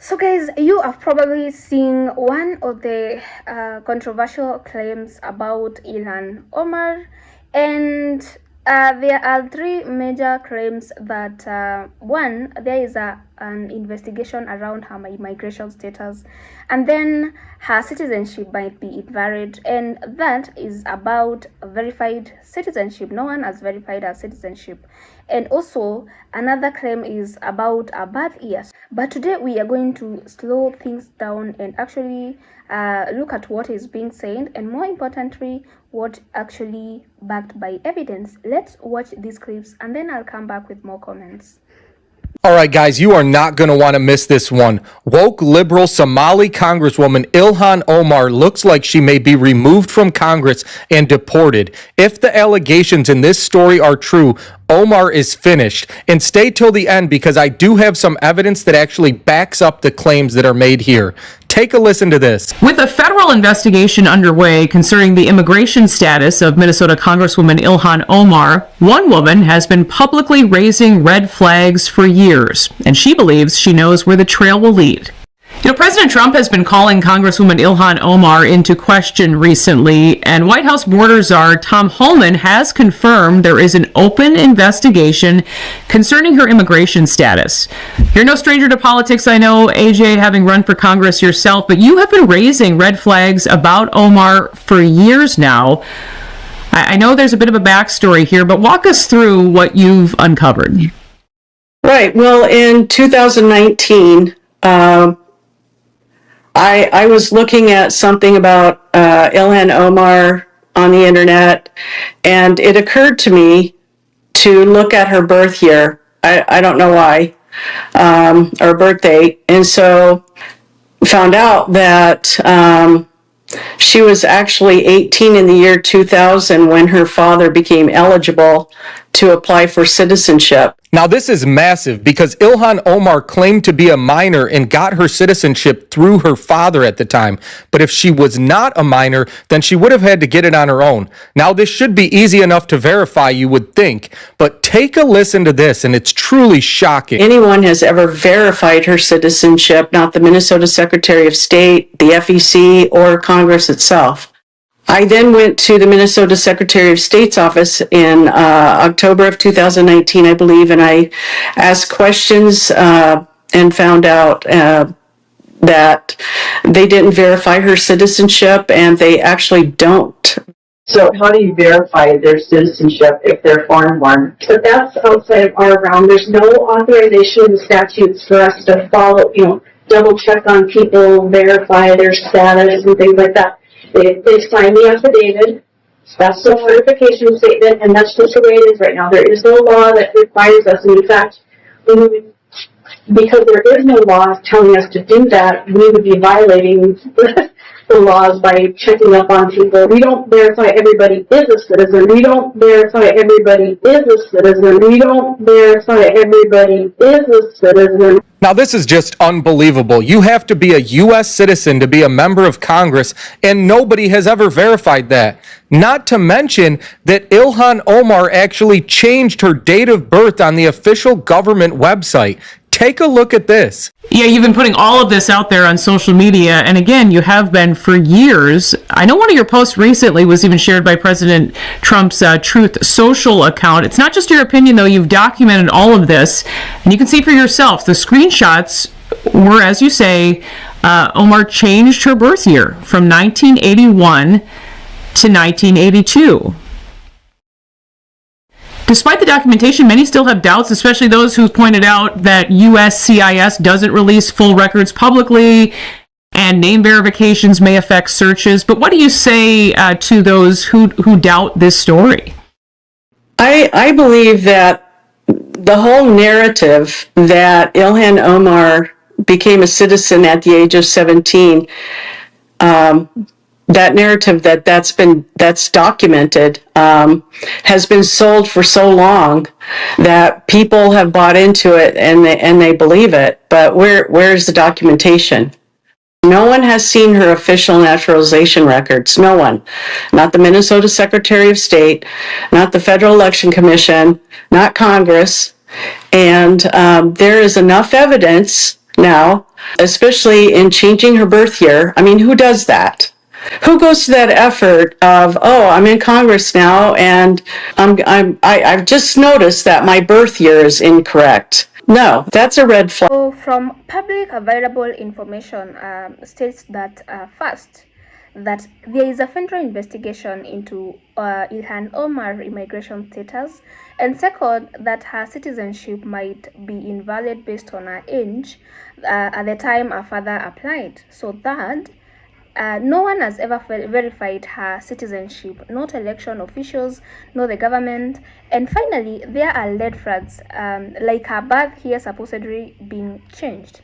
So, guys, you have probably seen one of the controversial claims about ILHAN OMAR, and there are three major claims that one, there is an investigation around her immigration status, and then her citizenship might be invalid, and that is about verified citizenship. No one has verified her citizenship. And also, another claim is about her birth years. But today we are going to slow things down and actually look at what is being said, and more importantly, what actually backed by evidence. Let's watch these clips and then I'll come back with more comments. All right, guys, you are not going to want to miss this one. Woke liberal Somali Congresswoman ILHAN OMAR looks like she may be removed from Congress and deported. If the allegations in this story are true, Omar is finished. And stay till the end because I do have some evidence that actually backs up the claims that are made here. Take a listen to this. With a federal investigation underway concerning the immigration status of Minnesota Congresswoman ILHAN OMAR, one woman has been publicly raising red flags for years, and she believes she knows where the trail will lead. You know, President Trump has been calling Congresswoman ILHAN OMAR into question recently, and White House border czar Tom Homan has confirmed there is an open investigation concerning her immigration status. You're no stranger to politics, I know, AJ, having run for Congress yourself, but you have been raising red flags about Omar for years now. I know there's a bit of a backstory here, but walk us through what you've uncovered. Right. Well, in 2019, I was looking at something about ILHAN OMAR on the internet, and it occurred to me to look at her birth year. I don't know why, or birth date, and so found out that she was actually 18 in the year 2000 when her father became eligible to apply for citizenship. Now, this is massive because ILHAN OMAR claimed to be a minor and got her citizenship through her father at the time. But if she was not a minor, then she would have had to get it on her own. Now, this should be easy enough to verify, you would think, but take a listen to this, and it's truly shocking. Anyone has ever verified her citizenship, not the Minnesota Secretary of State, the FEC, or Congress itself. I then went to the Minnesota Secretary of State's office in October of 2019, I believe, and I asked questions and found out that they didn't verify her citizenship, and they actually don't. So how do you verify their citizenship if they're foreign-born? But that's outside of our realm. There's no authorization in the statutes for us to follow, double check on people, verify their status and things like that. They sign the affidavit, that's the certification statement, and that's just the way it is right now. There is no law that requires us, and in fact, because there is no law telling us to do that, we would be violating the laws by checking up on people. We don't verify everybody is a citizen. We don't verify everybody is a citizen. We don't verify everybody is a citizen. Now, this is just unbelievable. You have to be a U.S. citizen to be a member of Congress, and nobody has ever verified that. Not to mention that ILHAN OMAR actually changed her date of birth on the official government website. Take a look at this. Yeah, you've been putting all of this out there on social media, and again, you have been for years. I know one of your posts recently was even shared by President Trump's Truth Social account. It's not just your opinion, though. You've documented all of this, and you can see for yourself. The screenshots were, as you say, Omar changed her birth year from 1981 to 1982. Despite the documentation, many still have doubts, especially those who pointed out that USCIS doesn't release full records publicly and name verifications may affect searches. But what do you say to those who doubt this story? I believe that the whole narrative that ILHAN OMAR became a citizen at the age of 17, that narrative that's documented has been sold for so long that people have bought into it and they believe it. But where's the documentation? No one has seen her official naturalization records. No one. Not the Minnesota Secretary of State, not the Federal Election Commission, not Congress. And there is enough evidence now, especially in changing her birth year. I mean, who does that? Who goes to that effort of, oh, I'm in Congress now and I've just noticed that my birth year is incorrect. No, that's a red flag. So from public available information states that first, that there is a federal investigation into ILHAN Omar immigration status, and second, that her citizenship might be invalid based on her age at the time her father applied. So third, no one has ever verified her citizenship, not election officials, nor the government. And finally, there are red flags, like her birth here supposedly being changed.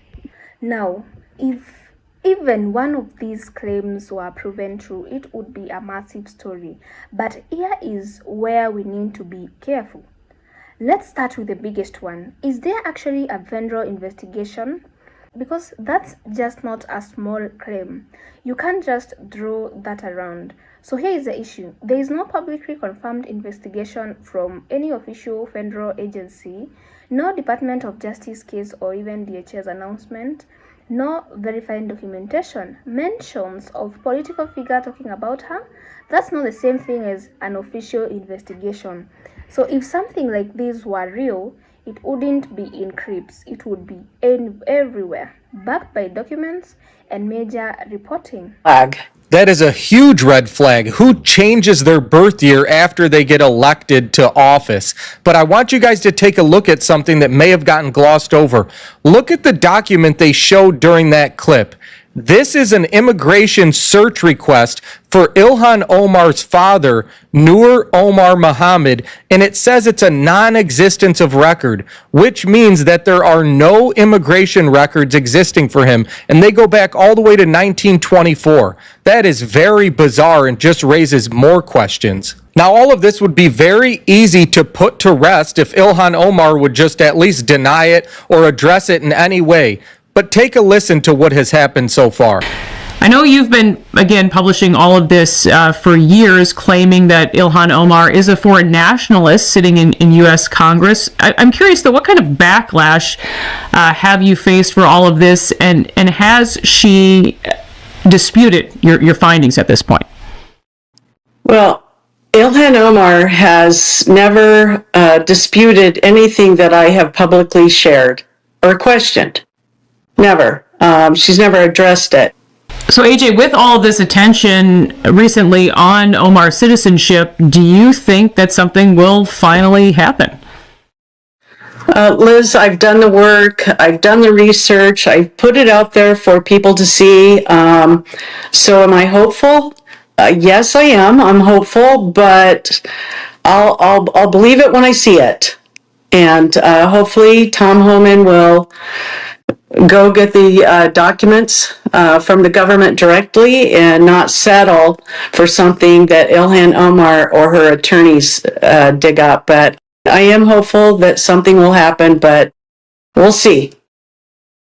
Now, if even one of these claims were proven true, it would be a massive story. But here is where we need to be careful. Let's start with the biggest one. Is there actually a federal investigation? Because that's just not a small claim. You can't just draw that around. So here is the issue. There is no publicly confirmed investigation from any official federal agency, no Department of Justice case or even DHS announcement, no verified documentation, mentions of political figure talking about her. That's not the same thing as an official investigation. So if something like this were real, it wouldn't be in crypts, it would be everywhere, backed by documents and major reporting. That is a huge red flag. Who changes their birth year after they get elected to office? But I want you guys to take a look at something that may have gotten glossed over. Look at the document they showed during that clip. This is an immigration search request for ILHAN Omar's father, Nur Omar Muhammad, and it says it's a non-existence of record, which means that there are no immigration records existing for him, and they go back all the way to 1924. That is very bizarre and just raises more questions. Now, all of this would be very easy to put to rest if ILHAN Omar would just at least deny it or address it in any way. But take a listen to what has happened so far. I know you've been, again, publishing all of this for years, claiming that ILHAN Omar is a foreign nationalist sitting in U.S. Congress. I'm curious, though, what kind of backlash have you faced for all of this, and has she disputed your findings at this point? Well, ILHAN Omar has never disputed anything that I have publicly shared or questioned. Never. She's never addressed it. So, AJ, with all of this attention recently on Omar's citizenship, do you think that something will finally happen? Liz, I've done the work, I've done the research, I've put it out there for people to see. So am I hopeful? Yes, I am. I'm hopeful, but I'll believe it when I see it. And hopefully Tom Homan will go get the documents from the government directly and not settle for something that ILHAN Omar or her attorneys dig up. But I am hopeful that something will happen, but we'll see.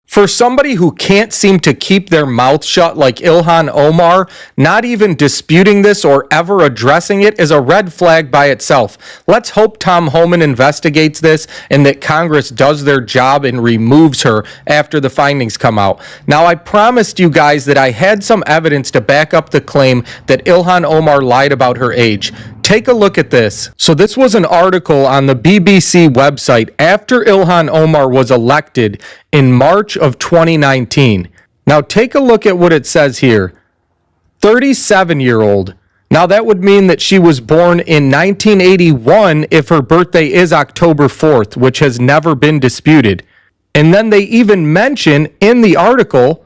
For somebody who can't seem to keep their mouth shut like ILHAN Omar, not even disputing this or ever addressing it is a red flag by itself. Let's hope Tom Homan investigates this and that Congress does their job and removes her after the findings come out. Now, I promised you guys that I had some evidence to back up the claim that ILHAN Omar lied about her age. Take a look at this. So this was an article on the BBC website after ILHAN Omar was elected in March of 2019. Now take a look at what it says here. 37-year-old. Now that would mean that she was born in 1981 if her birthday is October 4th, which has never been disputed. And then they even mention in the article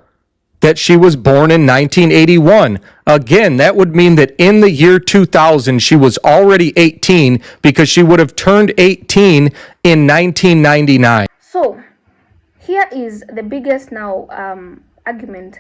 that she was born in 1981. Again, that would mean that in the year 2000, she was already 18 because she would have turned 18 in 1999. So, here is the biggest now argument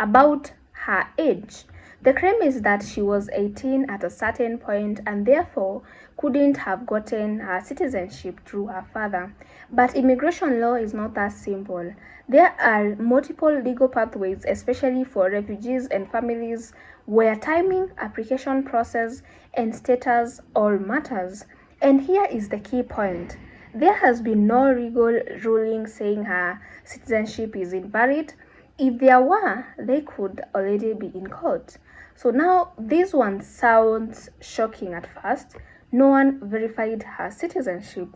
about her age. The claim is that she was 18 at a certain point and therefore couldn't have gotten her citizenship through her father. But immigration law is not that simple. There are multiple legal pathways, especially for refugees and families, where timing, application process, and status all matters. And here is the key point. there has been no legal ruling saying her citizenship is invalid. If there were, they could already be in court. So now this one sounds shocking at first. No one verified her citizenship.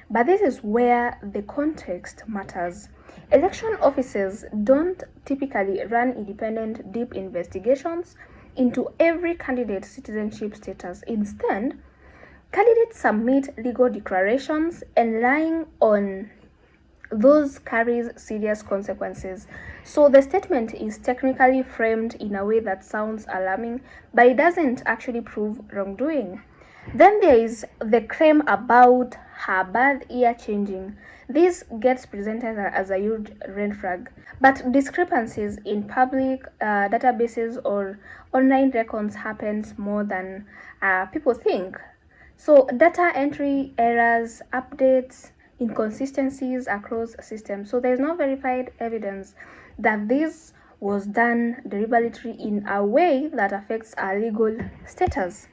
But this is where the context matters. Election officers don't typically run independent, deep investigations into every candidate's citizenship status. Instead, candidates submit legal declarations, and lying on those carries serious consequences. So the statement is technically framed in a way that sounds alarming, but it doesn't actually prove wrongdoing. Then there is the claim about her birth year changing. This gets presented as a huge red flag, but discrepancies in public databases or online records happens more than people think. So data entry errors, updates, inconsistencies across systems. So there's no verified evidence that this was done deliberately in a way that affects our legal status.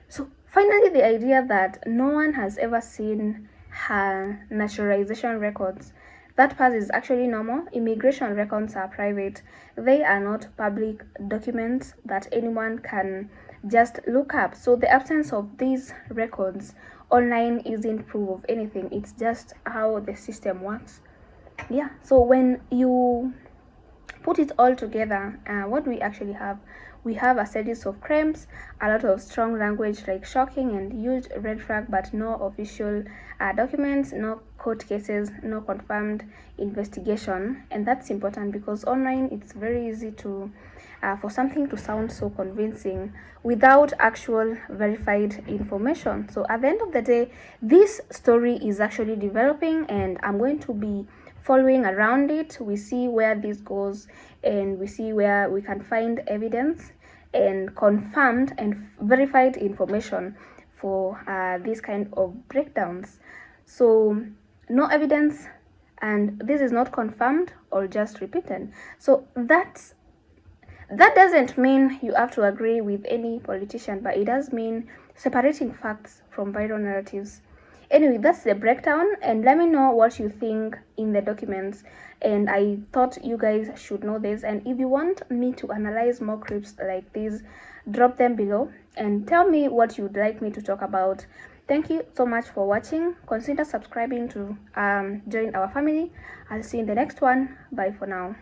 So finally, the idea that no one has ever seen her naturalization records. That part is actually normal. Immigration records are private. They are not public documents that anyone can just look up. So the absence of these records online isn't proof of anything. It's just how the system works. Yeah, so when you put it all together, what do we actually have? We have a series of crimes, a lot of strong language like shocking and huge red flag, but no official documents, no court cases, no confirmed investigation. And that's important because online it's very easy to for something to sound so convincing without actual verified information. So at the end of the day, this story is actually developing, and I'm going to be following around it. We see where this goes, and we see where we can find evidence and confirmed and verified information for these kind of breakdowns. So no evidence, and this is not confirmed or just repeated. So that doesn't mean you have to agree with any politician, but it does mean separating facts from viral narratives. Anyway, that's the breakdown, and let me know what you think in the documents. And I thought you guys should know this, and if you want me to analyze more clips like this, drop them below and tell me what you'd like me to talk about. Thank you so much for watching. Consider subscribing to join our family. I'll see you in the next one. Bye for now.